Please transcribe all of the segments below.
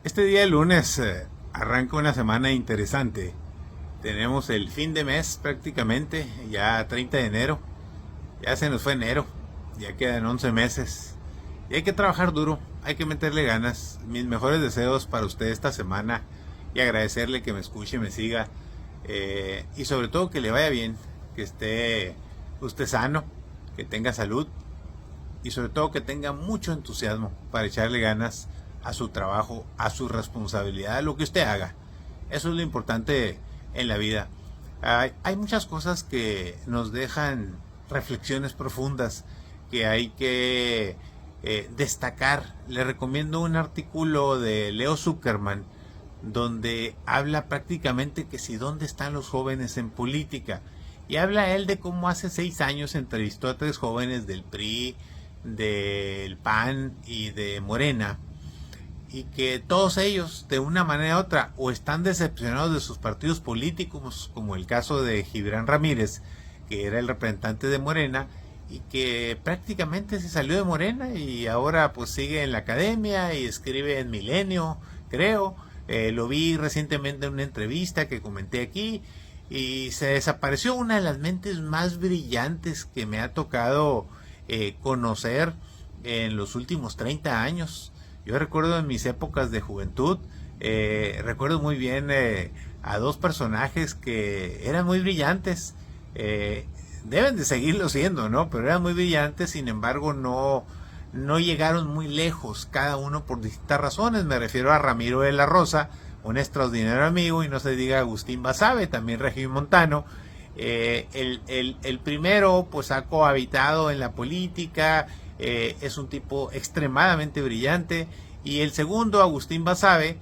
Este día de lunes arranca una semana interesante. Tenemos el fin de mes prácticamente, ya 30 de enero. Ya se nos fue enero, ya quedan 11 meses. Y hay que trabajar duro, hay que meterle ganas. Mis mejores deseos para usted esta semana y agradecerle que me escuche y me siga. Y sobre todo que le vaya bien, que esté usted sano, que tenga salud y sobre todo que tenga mucho entusiasmo para echarle ganas a su trabajo, a su responsabilidad, a lo que usted haga. Eso es lo importante en la vida. Hay muchas cosas que nos dejan reflexiones profundas que hay que destacar. Le recomiendo un artículo de Leo Zuckerman donde habla prácticamente que si dónde están los jóvenes en política. Y habla él de cómo hace 6 años entrevistó a 3 jóvenes del PRI, del PAN y de Morena, y que todos ellos, de una manera u otra, o están decepcionados de sus partidos políticos, como el caso de Gibran Ramírez, que era el representante de Morena, y que prácticamente se salió de Morena y ahora pues sigue en la academia y escribe en Milenio, creo. Lo vi recientemente en una entrevista que comenté aquí, y se desapareció una de las mentes más brillantes que me ha tocado conocer en los últimos 30 años. Yo recuerdo en mis épocas de juventud, recuerdo muy bien a dos personajes que eran muy brillantes. Deben de seguirlo siendo, ¿no? Pero eran muy brillantes, sin embargo no llegaron muy lejos, cada uno por distintas razones. Me refiero a Ramiro de la Rosa, un extraordinario amigo, y no se diga Agustín Basabe, también regiomontano. El primero pues ha cohabitado en la política, es un tipo extremadamente brillante, y el segundo, Agustín Basabe,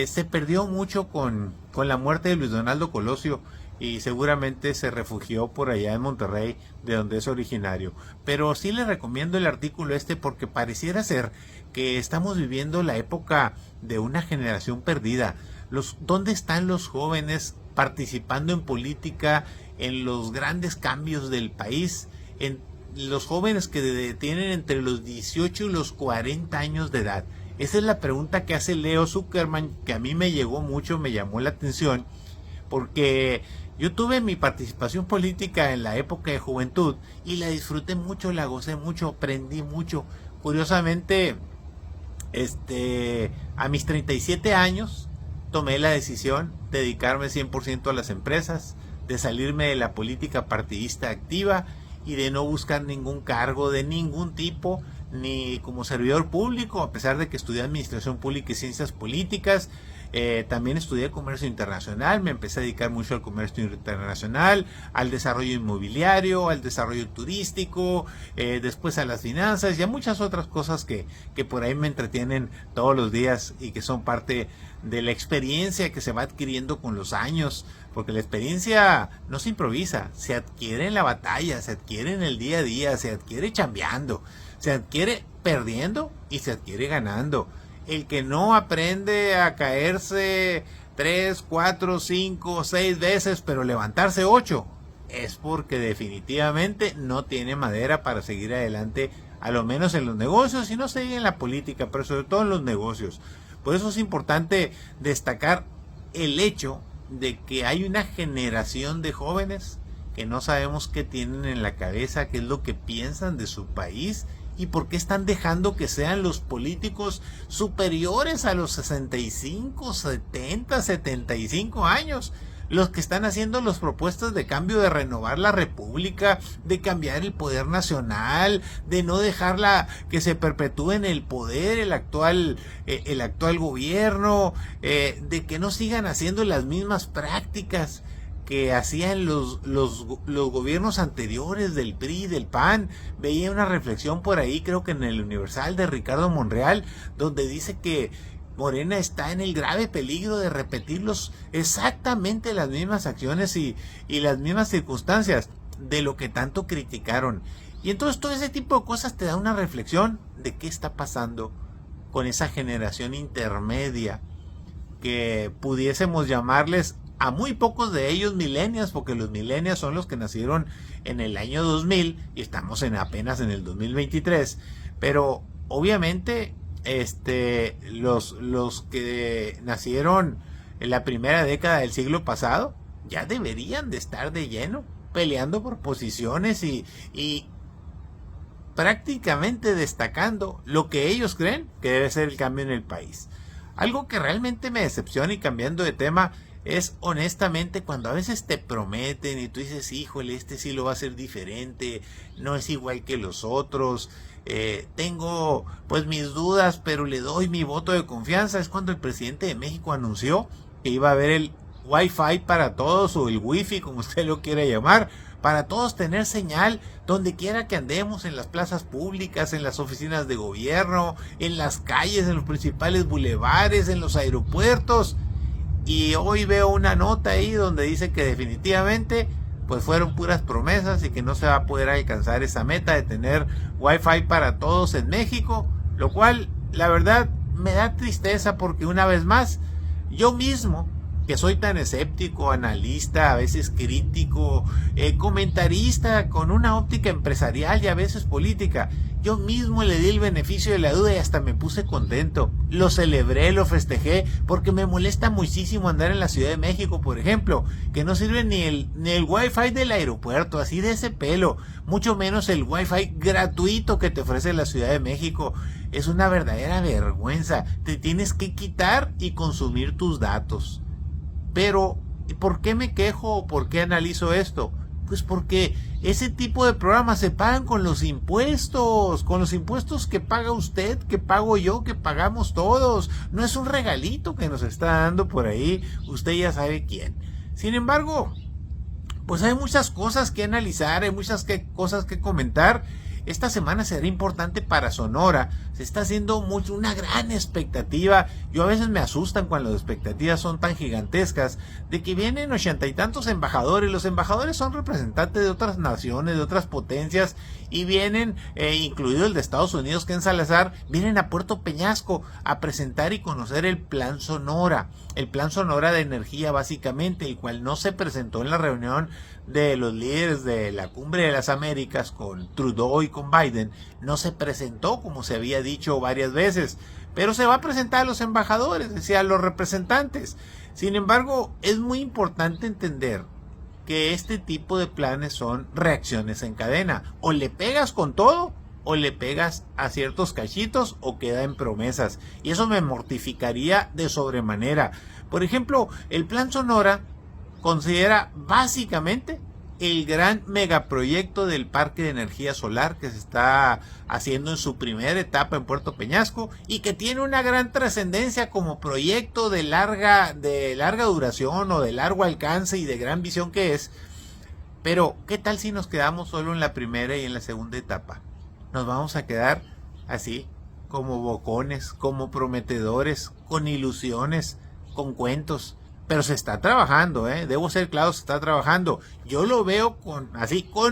se perdió mucho con la muerte de Luis Donaldo Colosio y seguramente se refugió por allá en Monterrey, de donde es originario. Pero sí le recomiendo el artículo porque pareciera ser que estamos viviendo la época de una generación perdida. ¿Dónde están los jóvenes participando en política, en los grandes cambios del país, en los jóvenes que tienen entre los 18 y los 40 años de edad? Esa es la pregunta que hace Leo Zuckerman, que a mí me llegó mucho, me llamó la atención, porque yo tuve mi participación política en la época de juventud y la disfruté mucho, la gocé mucho, aprendí mucho. Curiosamente, a mis 37 años tomé la decisión de dedicarme 100% a las empresas, de salirme de la política partidista activa y de no buscar ningún cargo de ningún tipo, ni como servidor público, a pesar de que estudié Administración Pública y Ciencias Políticas. También estudié comercio internacional, me empecé a dedicar mucho al comercio internacional, al desarrollo inmobiliario, al desarrollo turístico, después a las finanzas y a muchas otras cosas que por ahí me entretienen todos los días y que son parte de la experiencia que se va adquiriendo con los años, porque la experiencia no se improvisa, se adquiere en la batalla, se adquiere en el día a día, se adquiere chambeando, se adquiere perdiendo y se adquiere ganando. El que no aprende a caerse 3, 4, 5, 6 veces, pero levantarse 8, es porque definitivamente no tiene madera para seguir adelante, a lo menos en los negocios, y no se diga en la política, pero sobre todo en los negocios. Por eso es importante destacar el hecho de que hay una generación de jóvenes que no sabemos qué tienen en la cabeza, qué es lo que piensan de su país y por qué están dejando que sean los políticos superiores a los 65, 70, 75 años los que están haciendo las propuestas de cambio, de renovar la república, de cambiar el poder nacional, de no dejarla que se perpetúe en el poder el actual gobierno, de que no sigan haciendo las mismas prácticas que hacían los gobiernos anteriores del PRI, del PAN. Veía una reflexión por ahí, creo que en el Universal, de Ricardo Monreal, donde dice que Morena está en el grave peligro de repetirlos exactamente las mismas acciones y las mismas circunstancias de lo que tanto criticaron. Y entonces todo ese tipo de cosas te da una reflexión de qué está pasando con esa generación intermedia, que pudiésemos llamarles a muy pocos de ellos millennials, porque los millennials son los que nacieron en el año 2000 y estamos apenas en el 2023, pero obviamente los que nacieron en la primera década del siglo pasado ya deberían de estar de lleno peleando por posiciones y prácticamente destacando lo que ellos creen que debe ser el cambio en el país. Algo que realmente me decepciona, y cambiando de tema, es honestamente cuando a veces te prometen y tú dices, híjole, este sí lo va a hacer diferente, no es igual que los otros, tengo pues mis dudas, pero le doy mi voto de confianza. Es cuando el presidente de México anunció que iba a haber el Wi-Fi para todos, o el Wi-Fi como usted lo quiera llamar, para todos tener señal donde quiera que andemos, en las plazas públicas, en las oficinas de gobierno, en las calles, en los principales bulevares, en los aeropuertos. Y hoy veo una nota ahí donde dice que definitivamente pues fueron puras promesas y que no se va a poder alcanzar esa meta de tener Wi-Fi para todos en México, lo cual la verdad me da tristeza, porque una vez más yo mismo, que soy tan escéptico, analista, a veces crítico, comentarista con una óptica empresarial y a veces política, yo mismo le di el beneficio de la duda y hasta me puse contento. Lo celebré, lo festejé, porque me molesta muchísimo andar en la Ciudad de México, por ejemplo, que no sirve ni el Wi-Fi del aeropuerto, así de ese pelo, mucho menos el Wi-Fi gratuito que te ofrece la Ciudad de México. Es una verdadera vergüenza. Te tienes que quitar y consumir tus datos. Pero, ¿por qué me quejo o por qué analizo esto? Pues porque ese tipo de programas se pagan con los impuestos que paga usted, que pago yo, que pagamos todos. No es un regalito que nos está dando por ahí, usted ya sabe quién. Sin embargo, pues hay muchas cosas que analizar, hay muchas cosas que comentar. Esta semana será importante para Sonora. Se está haciendo una gran expectativa. Yo a veces me asustan cuando las expectativas son tan gigantescas, de que vienen 80 y tantos embajadores. Los embajadores son representantes de otras naciones, de otras potencias, y vienen, incluido el de Estados Unidos, Ken Salazar, vienen a Puerto Peñasco a presentar y conocer el Plan Sonora. El Plan Sonora de energía, básicamente, el cual no se presentó en la reunión de los líderes de la Cumbre de las Américas con Trudeau y con Biden. No se presentó como se había dicho varias veces, pero se va a presentar a los embajadores, es decir, a los representantes. Sin embargo, es muy importante entender que este tipo de planes son reacciones en cadena. O le pegas con todo, o le pegas a ciertos cachitos, o queda en promesas. Y eso me mortificaría de sobremanera. Por ejemplo, el Plan Sonora considera básicamente el gran megaproyecto del parque de energía solar que se está haciendo en su primera etapa en Puerto Peñasco, y que tiene una gran trascendencia como proyecto de larga duración, o de largo alcance y de gran visión que es. Pero ¿qué tal si nos quedamos solo en la primera y en la segunda etapa? Nos vamos a quedar así, como bocones, como prometedores, con ilusiones, con cuentos. Pero se está trabajando, debo ser claro, se está trabajando. Yo lo veo con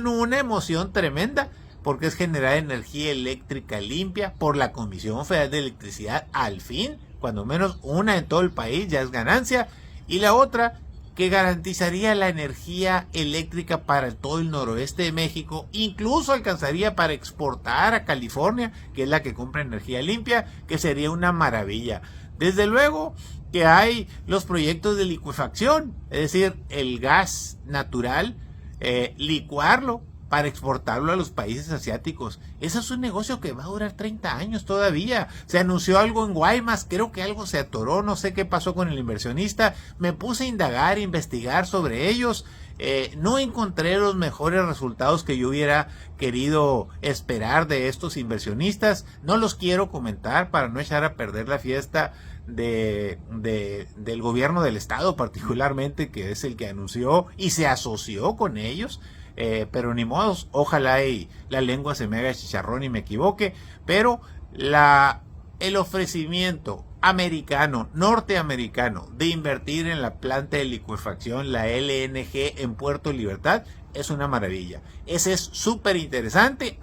una emoción tremenda, porque es generar energía eléctrica limpia por la Comisión Federal de Electricidad. Al fin, cuando menos una en todo el país ya es ganancia. Y la otra, que garantizaría la energía eléctrica para todo el noroeste de México, incluso alcanzaría para exportar a California, que es la que compra energía limpia, que sería una maravilla. Desde luego que hay los proyectos de licuefacción, es decir, el gas natural, licuarlo para exportarlo a los países asiáticos. Ese es un negocio que va a durar 30 años todavía. Se anunció algo en Guaymas, creo que algo se atoró, no sé qué pasó con el inversionista. Me puse a indagar, a investigar sobre ellos. No encontré los mejores resultados que yo hubiera querido esperar de estos inversionistas. No los quiero comentar para no echar a perder la fiesta del gobierno del estado, particularmente, que es el que anunció y se asoció con ellos. Pero ni modo, ojalá y la lengua se me haga chicharrón y me equivoque. Pero el ofrecimiento norteamericano, de invertir en la planta de licuefacción, la LNG, en Puerto Libertad, es una maravilla. Ese es súper interesante.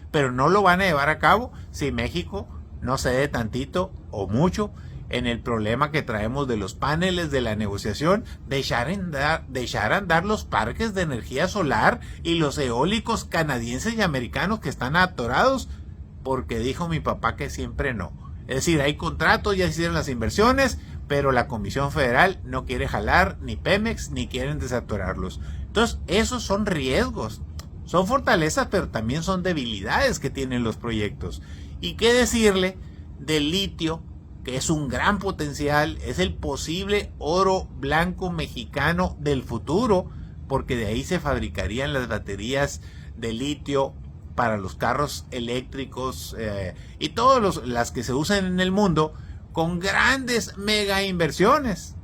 Pero no lo van a llevar a cabo si México no cede tantito o mucho en el problema que traemos de los paneles de la negociación, de echar a andar los parques de energía solar y los eólicos canadienses y americanos que están atorados, porque dijo mi papá que siempre no. Es decir, hay contratos, ya se hicieron las inversiones, pero la Comisión Federal no quiere jalar, ni Pemex, ni quieren desatorarlos. Entonces, esos son riesgos. Son fortalezas, pero también son debilidades que tienen los proyectos. ¿Y qué decirle del litio, que es un gran potencial, es el posible oro blanco mexicano del futuro, porque de ahí se fabricarían las baterías de litio para los carros eléctricos y todas las que se usan en el mundo, con grandes mega inversiones?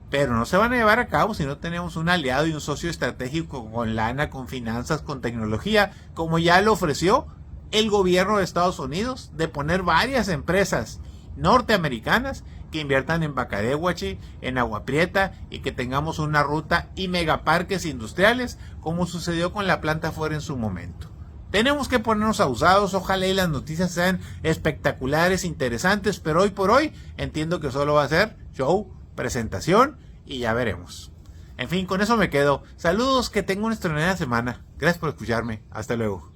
Pero no se van a llevar a cabo si no tenemos un aliado y un socio estratégico con lana, con finanzas, con tecnología, como ya lo ofreció el gobierno de Estados Unidos, de poner varias empresas norteamericanas que inviertan en Bacadehuachi, en Agua Prieta, y que tengamos una ruta y megaparques industriales, como sucedió con la planta Ford en su momento. Tenemos que ponernos abusados, ojalá y las noticias sean espectaculares, interesantes, pero hoy por hoy entiendo que solo va a ser show, presentación, y ya veremos. En fin, con eso me quedo. Saludos, que tengan una extraordinaria semana. Gracias por escucharme. Hasta luego.